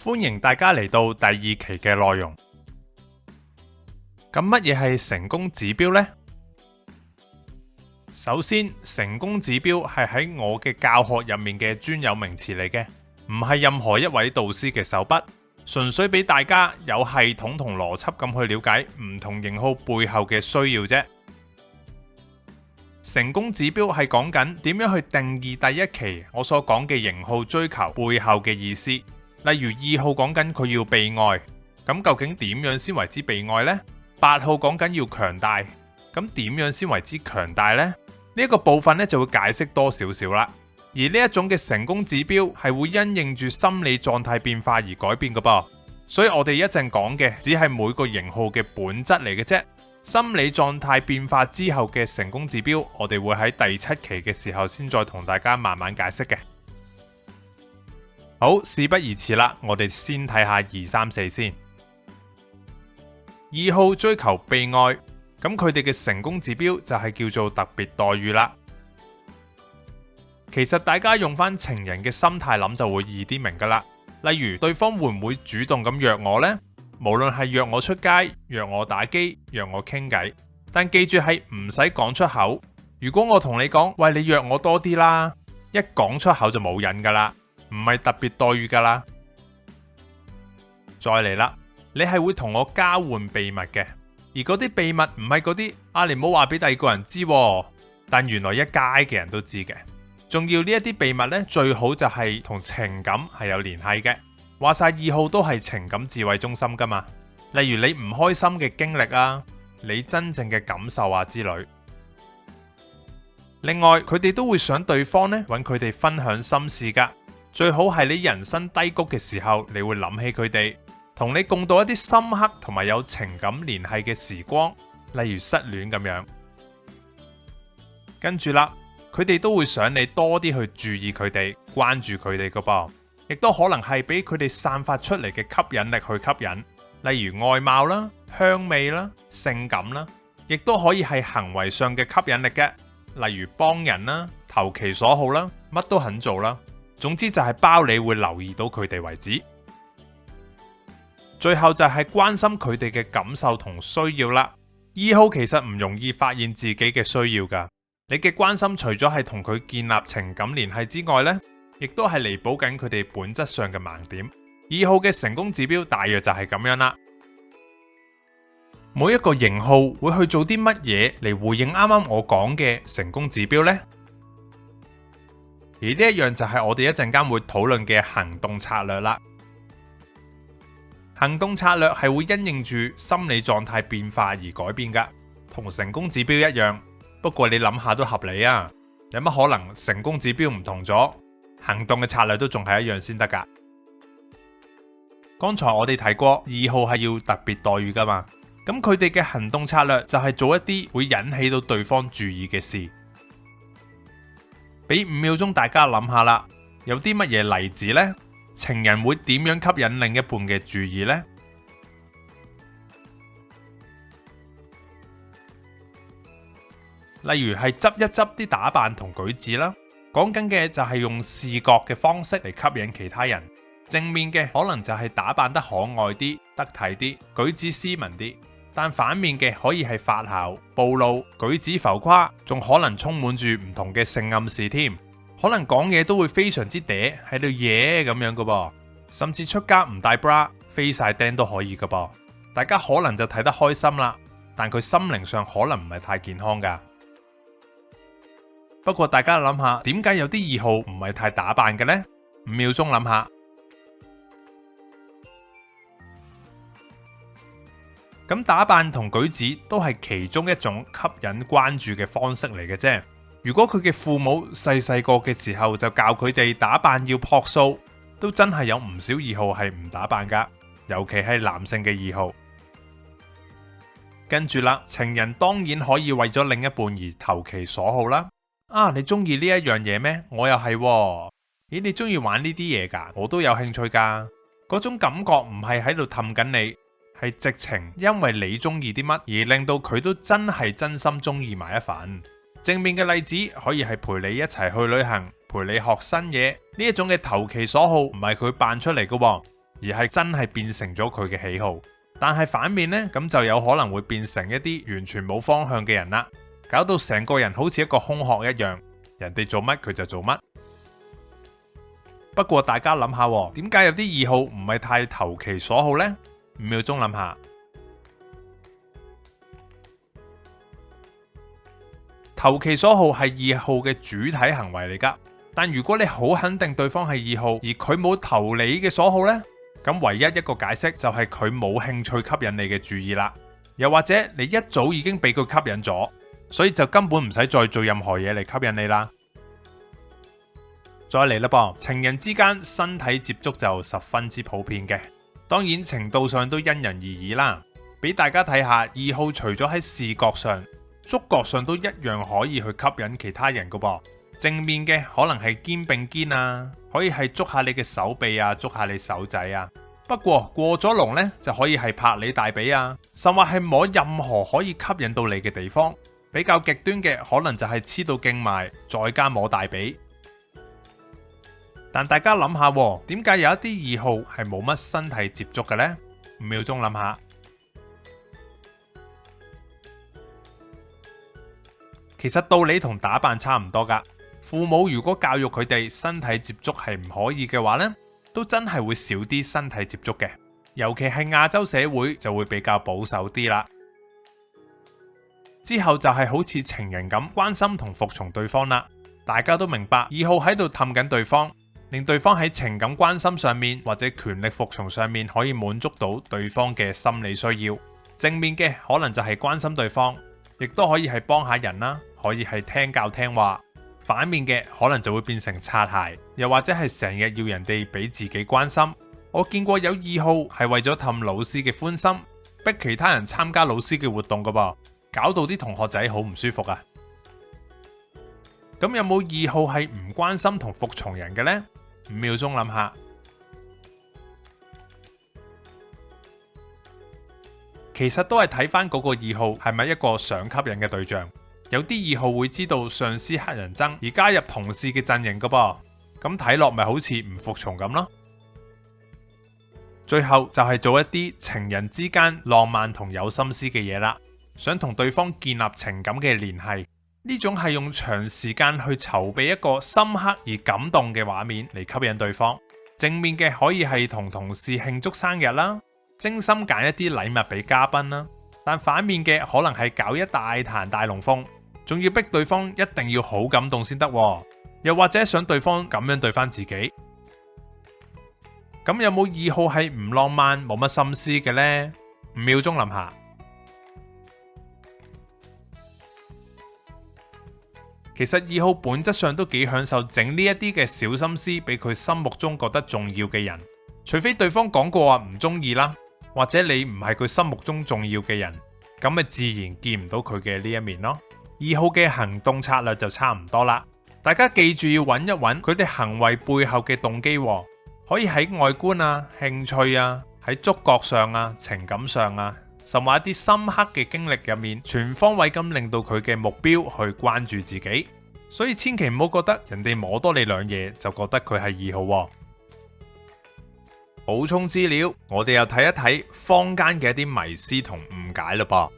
歡迎大家嚟到第2期嘅內容。咁乜嘢係成功指標呢？首先，成功指標係喺我嘅教學入面嘅專有名詞嚟嘅，唔係任何一位導師嘅手筆，純粹俾大家有系統同邏輯咁去了解唔同型號背後嘅需要啫。成功指標係講緊點樣去定義第一期我所講嘅型號追求背後嘅意思。例如2號講緊佢要被愛，咁究竟點樣先為之被愛呢？8號講緊要強大，咁點樣先為之強大呢？呢一個部分咧就會解釋多少少啦。而呢一種嘅成功指標係會因應住心理狀態變化而改變㗎噃，所以我哋一陣講嘅只係每個型號嘅本質嚟嘅啫。心理狀態變化之後嘅成功指標，我哋會喺第7期嘅時候先再同大家慢慢解釋嘅。好，事不宜遲啦，我哋先睇下2、3、4先。2號追求被愛，咁佢哋嘅成功指標就係叫做特別待遇啦。其實大家用翻情人嘅心態諗就會易啲明噶啦。例如對方會唔會主動咁約我呢？無論係約我出街、約我打機、約我傾偈，但記住係唔使講出口。如果我同你講，喂，你約我多啲啦，一講出口就冇癮噶啦。唔係特別待遇噶啦。再嚟啦，你係會同我交換秘密嘅，而嗰啲秘密唔係嗰啲你唔好話俾第二個人知，但原來一街嘅人都知嘅。仲要呢一啲秘密呢，最好就係同情感係有聯繫嘅。話晒2號都係情感智慧中心噶嘛，例如你唔開心嘅經歷啊，你真正嘅感受啊之類。另外，佢哋都會想對方呢揾佢哋分享心事噶。最好係你人生低谷嘅時候，你會諗起佢哋，同你共度一啲深刻同埋有情感聯繫嘅時光，例如失戀咁樣。跟住啦，佢哋都會想你多啲去注意佢哋，關注佢哋噶噃，亦都可能係俾佢哋散發出嚟嘅吸引力去吸引，例如外貌啦、香味啦、性感啦，亦都可以係行為上嘅吸引力嘅，例如幫人啦、投其所好啦、乜都肯做啦。總之就係包你會留意到佢哋為止。最後就係關心佢哋嘅感受同需要啦。2號其實唔容易發現自己嘅需要噶，你嘅關心除咗係同佢建立情感聯繫之外呢，亦都係彌補緊佢哋本質上嘅盲點。2號嘅成功指標大約就係咁樣啦。每一個型號會去做啲乜嘢嚟回應啱啱我講嘅成功指標呢？而呢一樣就係我哋一陣間會討論嘅行動策略啦。行動策略係會因應住心理狀態變化而改變噶，同成功指標一樣。不過你諗下都合理啊，有乜可能成功指標唔同咗，行動嘅策略都仲係一樣先得噶？剛才我哋提過2號係要特別待遇噶嘛，咁佢哋嘅行動策略就係做一啲會引起到對方注意嘅事。俾5秒鐘大家諗下啦，有啲乜嘢例子呢？情人會點樣吸引另一半嘅注意呢？例如係執一執啲打扮同舉止啦，講緊嘅就係用視覺嘅方式嚟吸引其他人。正面嘅可能就係打扮得可愛啲、得體啲、舉止斯文啲。但反面嘅可以係發姣、暴露、舉止浮誇，仲可能充滿住唔同嘅性暗示添。可能講嘢都會非常之嗲，喺度嘢咁樣噶噃，甚至出街唔帶 bra， 飛晒釘都可以噶噃。大家可能就睇得開心啦，但佢心靈上可能唔係太健康噶。不過大家諗下，點解有啲2號唔係太打扮嘅呢？5秒鐘諗下。咁打扮同舉止都係其中一種吸引關注嘅方式嚟嘅啫。如果佢嘅父母細個嘅時候就教佢哋打扮要樸素，都真係有唔少2號係唔打扮噶，尤其係男性嘅2號。跟住啦，情人當然可以為咗另一半而投其所好啦。你中意呢一樣嘢咩？我又係喎。咦，你中意玩呢啲嘢噶？我都有興趣噶。嗰種感覺唔係喺度氹緊你。係直情因為你中意啲乜而令到佢都真係真心中意埋一份。正面嘅例子可以係陪你一齊去旅行，陪你學新嘢，呢一種嘅投其所好唔係佢扮出嚟嘅，而係真係變成咗佢嘅喜好。但係反面呢，咁就有可能會變成一啲完全冇方向嘅人啦，搞到成個人好似一個空殼一樣，人哋做乜佢就做乜。不過大家諗下，點解有啲二號唔係太投其所好呢？5秒鐘諗下。投其所好係二號嘅主體行為嚟噶，但如果你好肯定對方係二號，而佢冇投你嘅所好呢，咁唯一一個解釋就係佢冇興趣吸引你嘅注意啦，又或者你一早已經俾佢吸引咗，所以就根本唔使再做任何嘢嚟吸引你啦。再嚟啦噃，情人之間身體接觸就十分之普遍嘅，當然程度上都因人而異啦。俾大家睇下，二號除咗喺視覺上、觸覺上都一樣可以去吸引其他人噶噃。正面嘅可能係肩並肩啊，可以係捉下你嘅手臂啊，捉下你手仔啊。不過過咗龍呢，就可以係拍你大髀啊，甚或係摸任何可以吸引到你嘅地方。比較極端嘅可能就係黐到勁埋，再加摸大髀。但大家諗下，點解有一啲二號係冇乜身體接觸嘅呢？5秒鐘諗下。其實道理同打扮差唔多噶。父母如果教育佢哋身體接觸係唔可以嘅話呢，都真係會少啲身體接觸嘅。尤其係亞洲社會就會比較保守啲啦。之後就係好似情人咁關心同服從對方啦。大家都明白二號喺度氹緊對方，令對方喺情感關心上面或者權力服從上面可以滿足到對方嘅心理需要。正面嘅可能就係關心對方，亦都可以係幫下人啦，可以係聽教聽話。反面嘅可能就會變成擦鞋，又或者係成日要人哋俾自己關心。我見過有二號係為咗氹老師嘅歡心，逼其他人參加老師嘅活動噶噃，搞到啲同學仔好唔舒服啊。咁有冇二號係唔關心同服從人嘅呢？5秒鐘諗下。其實都係睇翻嗰個二號係咪一個想吸引嘅對象。有啲二號會知道上司乞人憎而加入同事嘅陣營噶噃，咁睇落咪好似唔服從咁咯。最後就係做一啲情人之間浪漫同有心思嘅嘢啦，想同對方建立情感嘅聯繫。呢種係用長時間去籌備一個深刻而感動嘅畫面嚟吸引對方。正面嘅可以係同同事慶祝生日啦，精心揀一啲禮物俾嘉賓啦。但反面嘅可能係搞一大壇大龍鳳，仲要逼對方一定要好感動先得，又或者想對方咁樣對翻自己。咁有冇二號係唔浪漫冇乜心思嘅呢？5秒鐘諗下。其實二號本質上都幾享受整呢一啲嘅小心思俾佢心目中覺得重要嘅人，除非對方講過話唔中意啦，或者你唔係佢心目中重要嘅人，咁咪自然見唔到佢嘅呢一面咯。二號嘅行動策略就差唔多啦，大家記住要揾一揾佢哋行為背後嘅動機，可以喺外觀啊、興趣啊、喺觸覺上啊、情感上啊，甚至一啲深刻嘅經歷入面，全方位咁令到佢嘅目標去關注自己。所以千祈唔好覺得人哋摸多你兩嘢就覺得佢係二號。補充資料，我哋又睇一睇坊間嘅一啲迷思同誤解咯噃。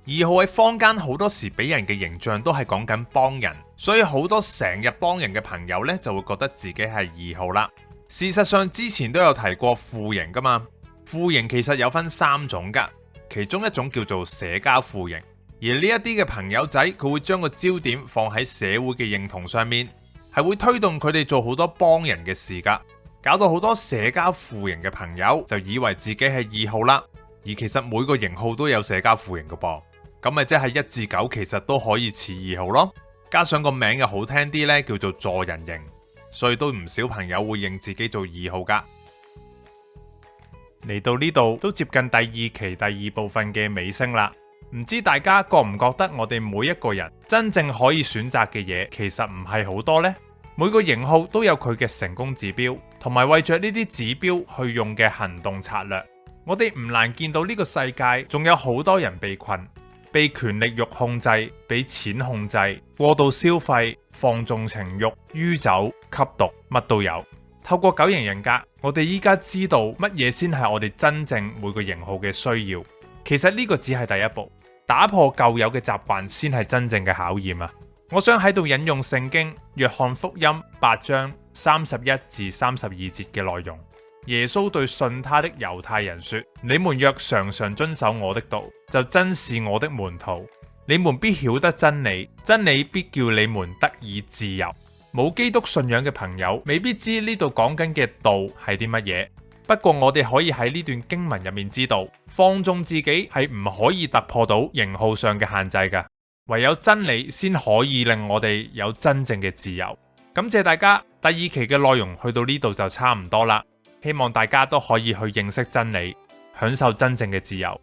二號喺坊間好多時俾人嘅形象都係講緊幫人，所以好多成日幫人嘅朋友呢就會覺得自己係二號啦。事實上之前都有提過負型噶嘛，負型其實有分3種噶，其中一種叫做社交負型，而呢一啲嘅朋友仔佢會將個焦點放喺社會嘅認同上面，係會推動佢哋做好多幫人嘅事噶，搞到好多社交負型嘅朋友就以為自己係二號啦。而其實每個型號都有社交負型噶噃，咁咪即係1至9其實都可以似二號咯。加上個名又好聽啲呢，叫做助人型，所以都唔少朋友會認自己做二號噶。嚟到呢度都接近第2期第2部分嘅尾聲啦，唔知大家覺唔覺得我哋每一個人真正可以選擇嘅嘢其實唔係好多呢？每個型號都有佢嘅成功指標，同埋為着呢啲指標去用嘅行動策略。我哋唔難見到呢個世界仲有好多人被困，被權力欲控制，被錢控制，過度消費，放縱情慾，酗酒、吸毒，乜都有。透過九型人格，我哋依家知道乜嘢先係我哋真正每個型號嘅需要。其實呢個只係第一步，打破舊有嘅習慣先係真正嘅考驗啊！我想喺度引用聖經約翰福音8章31至32節嘅內容。耶穌對信他的猶太人說：你們若常常遵守我的道，就真是我的門徒。你們必曉得真理，真理必叫你們得以自由。冇基督信仰嘅朋友未必知呢度講緊嘅道係啲乜嘢，不過我哋可以喺呢段經文入面知道，放縱自己係唔可以突破到型號上嘅限制㗎，唯有真理先可以令我哋有真正嘅自由。感謝大家，第2期嘅內容去到呢度就差唔多啦，希望大家都可以去認識真理，享受真正嘅自由。